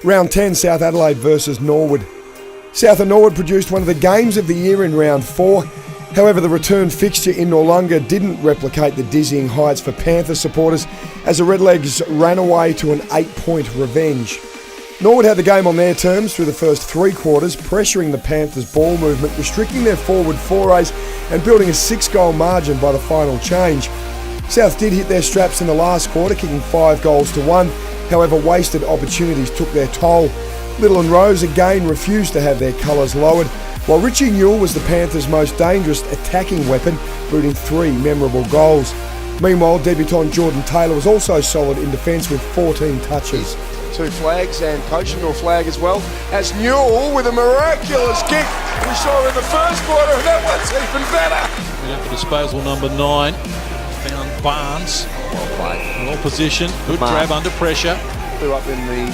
Round 10, South Adelaide versus Norwood. South and Norwood produced one of the games of the year in round 4. However, the return fixture in Norwood didn't replicate the dizzying heights for Panther supporters as the Redlegs ran away to an 8-point revenge. Norwood had the game on their terms through the first 3 quarters, pressuring the Panthers' ball movement, restricting their forward forays and building a 6-goal margin by the final change. South did hit their straps in the last quarter, kicking 5 goals to 1. However, wasted opportunities took their toll. Little and Rose again refused to have their colours lowered, while Richie Newell was the Panthers' most dangerous attacking weapon, booting 3 memorable goals. Meanwhile, debutant Jordan Taylor was also solid in defence with 14 touches. 2 flags and coaching flag as well, as Newell with a miraculous kick we saw in the first quarter, and that one's even better. Yeah, for disposal number 9. Found Barnes. Well played. Well positioned. Good grab under pressure. Flew up in the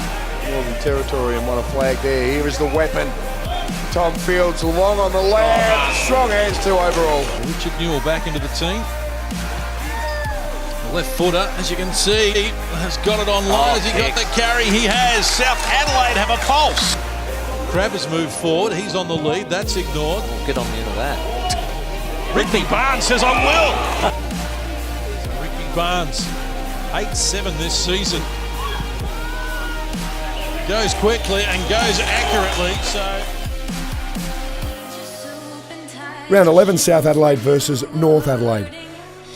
Northern Territory and won a flag there. Here is the weapon. Tom Fields long on the land. Strong hands too overall. Richard Newell back into the team. The left footer, as you can see, has got it online. Has he got the carry? He has. South Adelaide have a pulse. Crab has moved forward. He's on the lead. That's ignored. We'll get on the end of that. Ricky Barnes says, I will. Ricky Barnes, 8-7 this season. Goes quickly and goes accurately. So, Round 11, South Adelaide versus North Adelaide.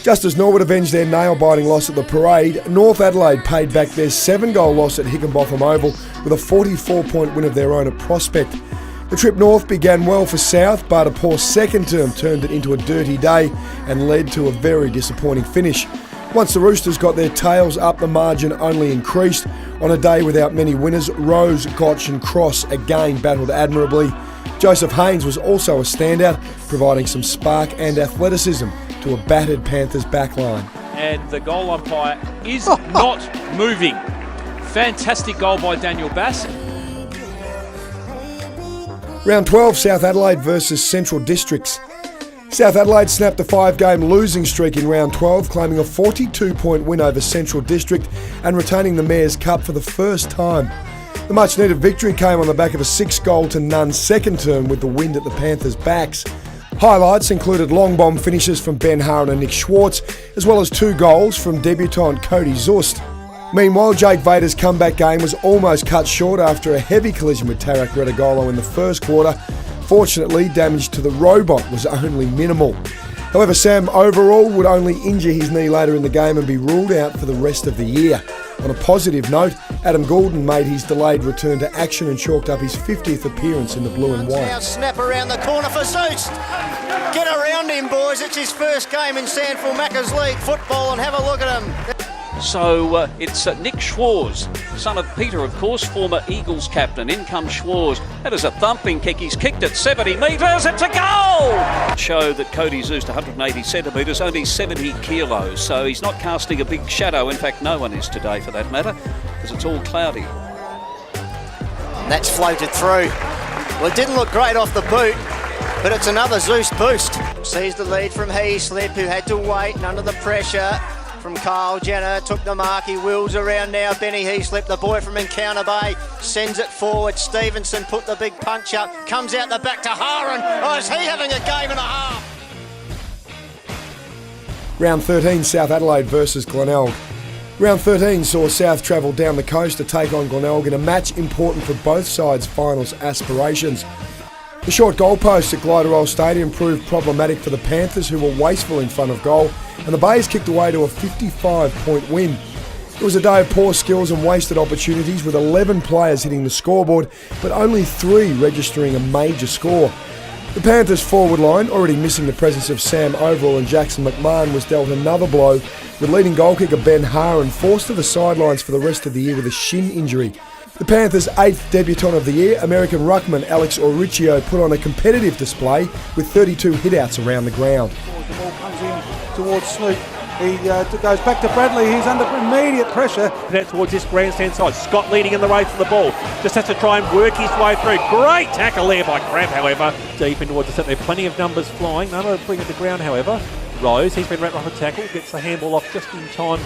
Just as Norwood avenged their nail-biting loss at the Parade, North Adelaide paid back their 7-goal loss at Higginbotham Oval with a 44-point win of their own at Prospect. The trip north began well for South, but a poor second term turned it into a dirty day and led to a very disappointing finish. Once the Roosters got their tails up, the margin only increased. On a day without many winners, Rose, Gotch and Cross again battled admirably. Joseph Haynes was also a standout, providing some spark and athleticism to a battered Panthers backline. And the goal umpire is not moving. Fantastic goal by Daniel Bass. Round 12, South Adelaide versus Central Districts. South Adelaide snapped a 5-game losing streak in round 12, claiming a 42-point win over Central District and retaining the Mayor's Cup for the first time. The much-needed victory came on the back of a 6-goal-to-none second term with the wind at the Panthers' backs. Highlights included long bomb finishes from Ben Haran and Nick Schwartz, as well as 2 goals from debutant Cody Zust. Meanwhile, Jake Vader's comeback game was almost cut short after a heavy collision with Tarak Redagolo in the first quarter. Fortunately, damage to the robot was only minimal. However, Sam overall would only injure his knee later in the game and be ruled out for the rest of the year. On a positive note, Adam Goulden made his delayed return to action and chalked up his 50th appearance in the blue and white. Now snap around the corner for Zeus. Get around him, boys. It's his first game in Sandford Macca's League football, and have a look at him. So it's Nick Schwarz, son of Peter, of course, former Eagles captain. In comes Schwarz. That is a thumping kick. He's kicked it 70 metres. It's a goal! Show that Cody Zeus, 180 centimetres, only 70 kilos. So he's not casting a big shadow. In fact, no one is today for that matter, because it's all cloudy. That's floated through. Well, it didn't look great off the boot, but it's another Zeus boost. Sees the lead from Heaslip, who had to wait and under the pressure from Kyle Jenner, took the mark, he wheels around now, Benny Heaslip, the boy from Encounter Bay, sends it forward, Stevenson put the big punch up, comes out the back to Haran. Oh, is he having a game and a half? Round 13, South Adelaide versus Glenelg. Round 13 saw South travel down the coast to take on Glenelg in a match important for both sides' finals aspirations. The short goalposts at Gliderol Stadium proved problematic for the Panthers, who were wasteful in front of goal, and the Bays kicked away to a 55-point win. It was a day of poor skills and wasted opportunities, with 11 players hitting the scoreboard, but only 3 registering a major score. The Panthers' forward line, already missing the presence of Sam Overall and Jackson McMahon, was dealt another blow, with leading goal kicker Ben Haran forced to the sidelines for the rest of the year with a shin injury. The Panthers' 8th debutant of the year, American ruckman Alex Oricchio, put on a competitive display with 32 hitouts around the ground. The ball comes in towards Snoop. He goes back to Bradley. He's under immediate pressure. That towards this grandstand side. Scott leading in the race for the ball. Just has to try and work his way through. Great tackle there by Crab, however. Deep in towards the centre. There are plenty of numbers flying. None of them bring it to ground, however. Rose, he's been wrapped off a tackle. Gets the handball off just in time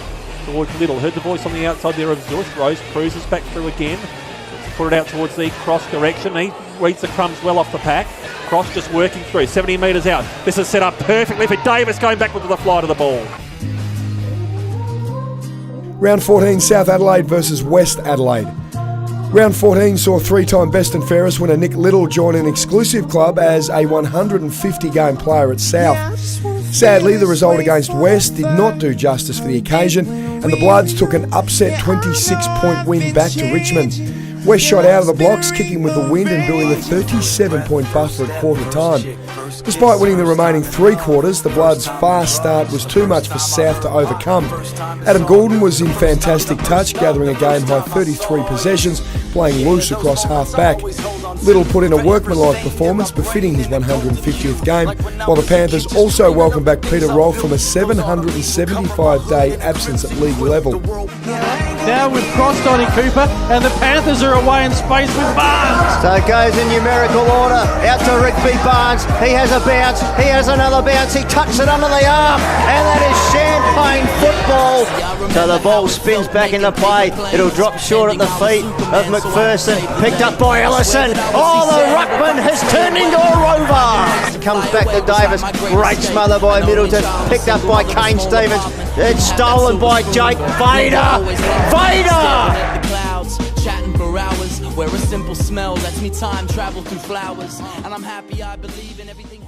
towards Little. Heard the voice on the outside there of Zeus. Rose cruises back through again. put it out towards the cross direction. He reads the crumbs well off the pack. Cross just working through, 70 metres out. This is set up perfectly for Davis going back with the fly to the ball. Round 14, South Adelaide versus West Adelaide. Round 14 saw three-time best and fairest winner Nick Little join an exclusive club as a 150-game player at South. Sadly, the result against West did not do justice for the occasion, and the Bloods took an upset 26-point win back to Richmond. West shot out of the blocks, kicking with the wind and building a 37-point buffer at quarter time. Despite winning the remaining three quarters, the Bloods' fast start was too much for South to overcome. Adam Goulden was in fantastic touch, gathering a game-high 33 possessions, playing loose across half-back. Little put in a workmanlike performance befitting his 150th game, while the Panthers also welcomed back Peter Rolfe from a 775-day absence at league level. Now we've crossed Donnie Cooper and the Panthers are away in space with Barnes. So it goes in numerical order. Out to Rigby Barnes. He has a bounce. He has another bounce. He tucks it under the arm. And that is champagne football. So the ball spins back into play. It'll drop short at the feet of McPherson. Picked up by Ellison. Oh, the ruckman has turned into a rover. Comes back to Davis. Great smother by Middleton. Picked up by Kane Stevens. It's stolen by Jake Vader. Vader! The clouds, chatting for hours, where a simple smell lets me time travel through flowers, and I'm happy I believe in everything.